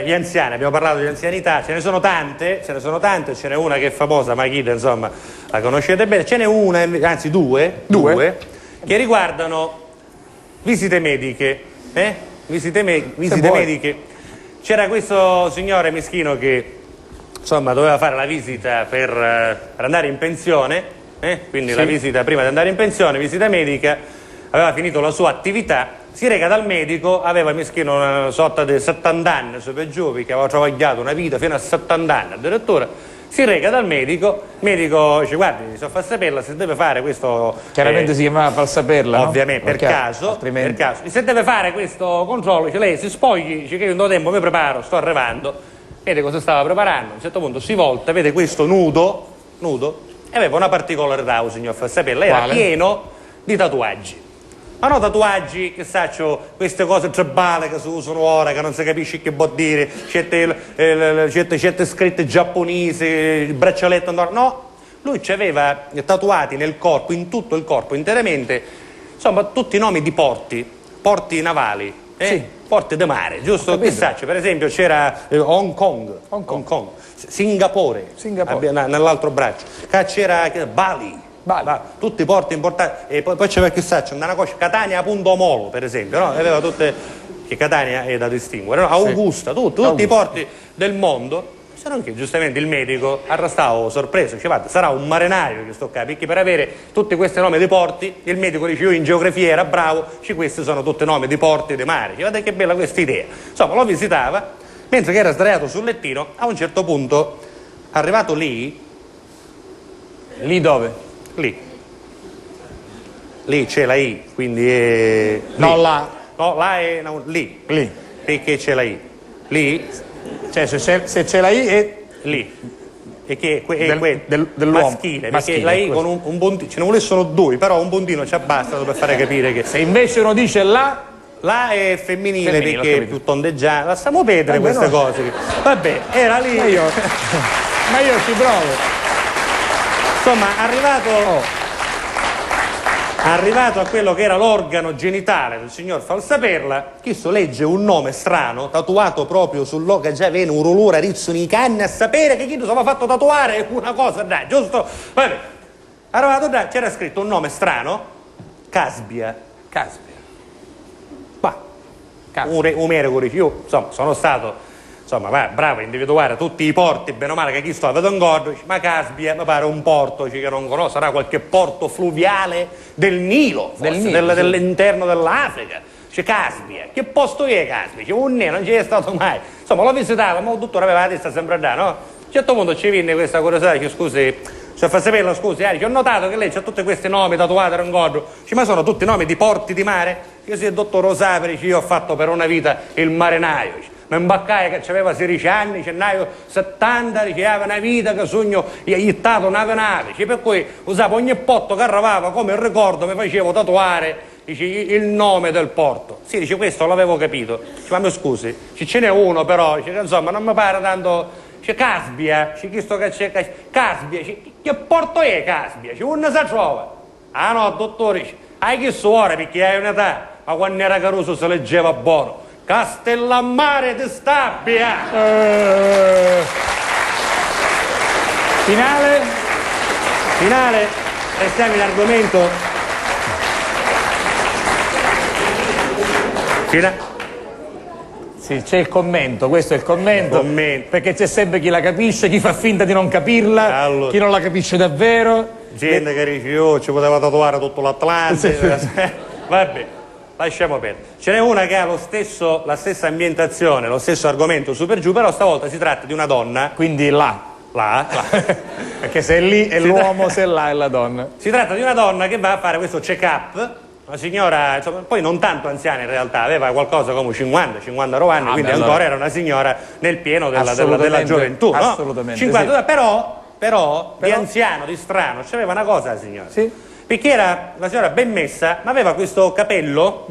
Gli anziani, abbiamo parlato di anzianità, ce ne sono tante, ce n'è una che è famosa, ma chi insomma la conoscete bene, ce n'è una, anzi due che riguardano visite mediche, visite mediche. C'era questo signore meschino che insomma doveva fare la visita per andare in pensione, quindi la visita prima di andare in pensione, visita medica, aveva finito la sua attività. Si reca dal medico, aveva meschino una sorta di 70 anni, su per giù, che aveva travagliato una vita fino a 70 anni addirittura. Si reca dal medico, il medico dice: guardi, so far saperla, se deve fare questo... Chiaramente si chiamava far saperla, ovviamente, no? per caso, se deve fare questo controllo, dice: lei si spogli, dice che io in do tempo mi preparo, sto arrivando. Vede cosa stava preparando, a un certo punto si volta, vede questo nudo, e aveva una particolarità, il signor far saperla, era pieno di tatuaggi. Ma no tatuaggi, che saccio, queste cose tribali che si usano ora, che non si capisce che vuol dire, certe scritte giapponesi, il braccialetto, no, lui ci aveva tatuati nel corpo, in tutto il corpo, interamente, insomma, tutti i nomi di porti navali, porti di mare, giusto? Che saccio, per esempio c'era Hong Kong, Singapore. Nell'altro braccio, c'era Bali. Tutti i porti importanti, e poi c'è che saccio, una cosa, Catania appunto Molo per esempio, no? Aveva tutte, che Catania è da distinguere, no? Augusta, tutti i porti del mondo. Se non che giustamente il medico arrestava sorpreso, diceva: sarà un marinaio che sto qua, perché per avere tutti questi nomi di porti, il medico dice: io in geografia era bravo, questi sono tutti nomi di porti di mare. Guardate che bella questa idea. Insomma, lo visitava, mentre che era sdraiato sul lettino, a un certo punto, arrivato lì dove? Lì c'è la I, quindi è... No, là. No, là è... No, lì. Perché c'è la I? Lì? Cioè, se c'è la I è... Lì. E che è dell'uomo. Maschile, perché la I con un puntino... Ce ne vuole solo due, però un puntino ci basta per fare capire che... Se invece uno dice là... Là è femminile perché è più tondeggiata. Lasciamo perdere queste cose. Vabbè, era lì... Ma io ci provo. Insomma, arrivato a quello che era l'organo genitale del signor Falsaperla, questo legge un nome strano, tatuato proprio sull'oca, già viene un rulura rizzo nei canni a sapere che chi si aveva fatto tatuare una cosa, dai, giusto? Vabbè, arrivato là, c'era scritto un nome strano, Caspia. Un medico dice: io, insomma, sono stato... Insomma, bravo a individuare tutti i porti, bene o male, che chi sto vedo in gordo, ma Caspia, mi pare un porto che non conosco, sarà qualche porto fluviale del Nilo, dell'interno dell'Africa. C'è Caspia, che posto è Caspia? Un non ci è stato mai. Insomma, l'ho visitato, ma il dottore aveva la testa sempre da, no? A un certo punto ci viene questa curiosità, dice: scusi, cioè fa saperlo, scusi, ho notato che lei c'ha tutti questi nomi tatuati in gordo, ma sono tutti nomi di porti di mare? Io sì, il dottor Rosapri, io ho fatto per una vita il marinaio. Mi imbaccai che aveva 16 anni, cennaio 70, aveva una vita che sogno gli stato una nave, per cui usavo ogni porto che arrivava come il ricordo, mi facevo tatuare il nome del porto. Sì, dice, questo l'avevo capito. Ma mi scusi, ce n'è uno però, insomma, non mi pare tanto... Caspia, Caspia, che porto è Caspia? Non si trova. Ah no, dottore, hai che suore perché hai un'età, ma quando era Caruso si leggeva buono. Castellammare di Stabia. Finale, restiamo in argomento. Sì, c'è il commento, questo è il commento. Perché c'è sempre chi la capisce, chi fa finta di non capirla, allora, chi non la capisce davvero. Gente che dice: oh, ci poteva tatuare tutto l'Atlante. Vabbè, lasciamo perdere. Ce n'è una che ha la stessa ambientazione, lo stesso argomento su per giù, però stavolta si tratta di una donna. Quindi là. Perché se lì è l'uomo, se là è la donna. Si tratta di una donna che va a fare questo check-up. Una signora, insomma, poi non tanto anziana in realtà, aveva qualcosa come 50 anni, quindi allora ancora era una signora nel pieno della gioventù, no? Assolutamente. 50, sì. Però di anziano, di strano, c'aveva una cosa la signora. Sì. Perché era una signora ben messa, ma aveva questo capello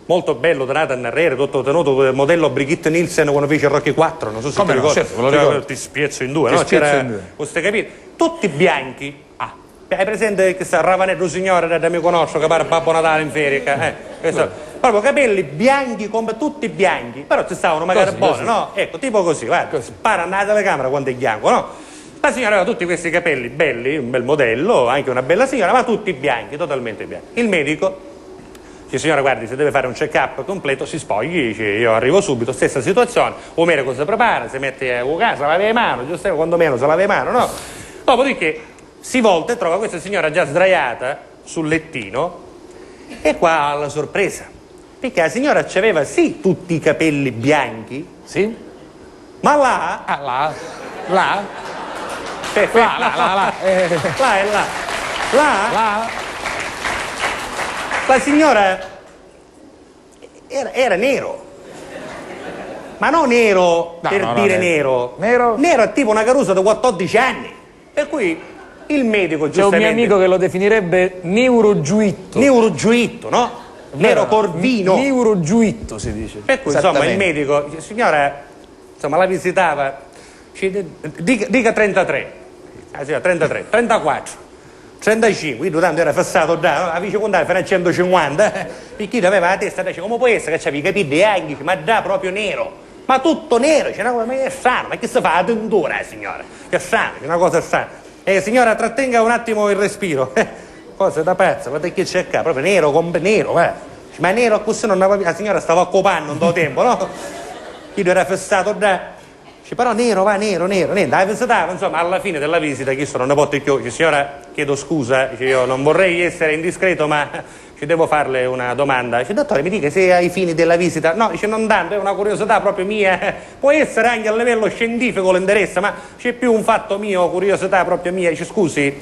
molto bello, donato a narrere, tutto tenuto, modello Brigitte Nielsen quando fece Rocky 4, non so se ti ricordi. Certo, lo ricordo. Ti spiezzo in due, no? C'era questi capelli, tutti bianchi. Hai presente che sta Ravanello signore da mi conosco che pare Babbo Natale in ferie? proprio capelli bianchi come tutti bianchi, però ci stavano magari buoni, no? Ecco, tipo così, guarda, spara alla telecamera quando è bianco, no? La signora aveva tutti questi capelli belli, un bel modello, anche una bella signora, ma tutti bianchi, totalmente bianchi. Il medico dice: signora, guardi, se deve fare un check-up completo, si spogli, dice, io arrivo subito, stessa situazione, o medico si prepara, si mette a casa, lava le mani, giusto, quando meno se lava le mani, no? Dopodiché si volta e trova questa signora già sdraiata sul lettino, e qua ha la sorpresa, perché la signora aveva sì tutti i capelli bianchi, Sì? ma là, Là. là e là, Là. la signora era nero, ma non nero per dire nero, nero è tipo una carusa da 14 anni, per cui il medico C'è un mio amico che lo definirebbe neurogiuitto. Neurogiuitto, no? Nero corvino. Neurogiuitto si dice. Per cui insomma il medico dice: signora, insomma la visitava, dica 33, signora, 33, 34, 35, io tanto era fissato da, la vice contare fino a 150, e chi aveva la testa, dice: come può essere che c'avevi i capelli bianchi, ma già proprio nero, ma tutto nero, dice, no, ma è strano, ma che si fa la tintura, signora? Che strano, è una cosa strana. Signora, trattenga un attimo il respiro. Cosa da pazza, guarda che c'è qua, proprio nero, nero, ma nero così non aveva, la signora stava occupando un po' tempo, no? Io era fissato da, dice, però nero, niente, la visitava, insomma, alla fine della visita, chi sono, non posso più, dice, signora, chiedo scusa, dice, io non vorrei essere indiscreto, ma ci devo farle una domanda. Dice, dottore, mi dica se ai fini della visita, no, dice, non tanto, è una curiosità proprio mia, può essere anche a livello scientifico l'interesse, ma c'è più un fatto mio, curiosità proprio mia. Dice, scusi,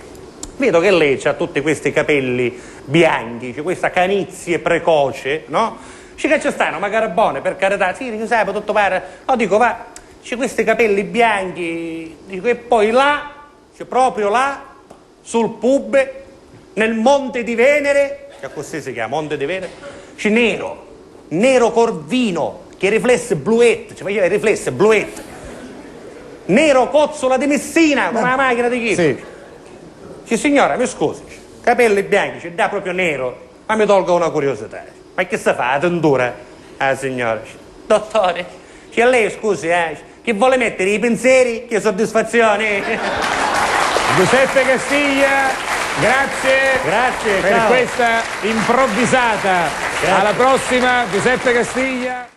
vedo che lei ha tutti questi capelli bianchi, c'è questa canizie precoce, no? Dice, che ci stanno, magari buone, per carità, sì, dice, sai, tutto pare, no, dico, va, c'è questi capelli bianchi, dico, e poi là, c'è proprio là, sul pub, nel Monte di Venere, che così si chiama, Monte di Venere, c'è nero corvino, che riflesse bluette, ci faceva i riflessi bluette, nero cozzola di Messina, con una macchina di chi? Sì. Dice, signora, mi scusi, capelli bianchi, c'è da proprio nero, ma mi tolga una curiosità, ma che si fa, la tintura? Ah, signora, dottore, a lei, scusi, che vuole mettere i pensieri, che soddisfazione. Giuseppe Castiglia, grazie per ciao. questa improvvisata. Grazie. Alla prossima, Giuseppe Castiglia.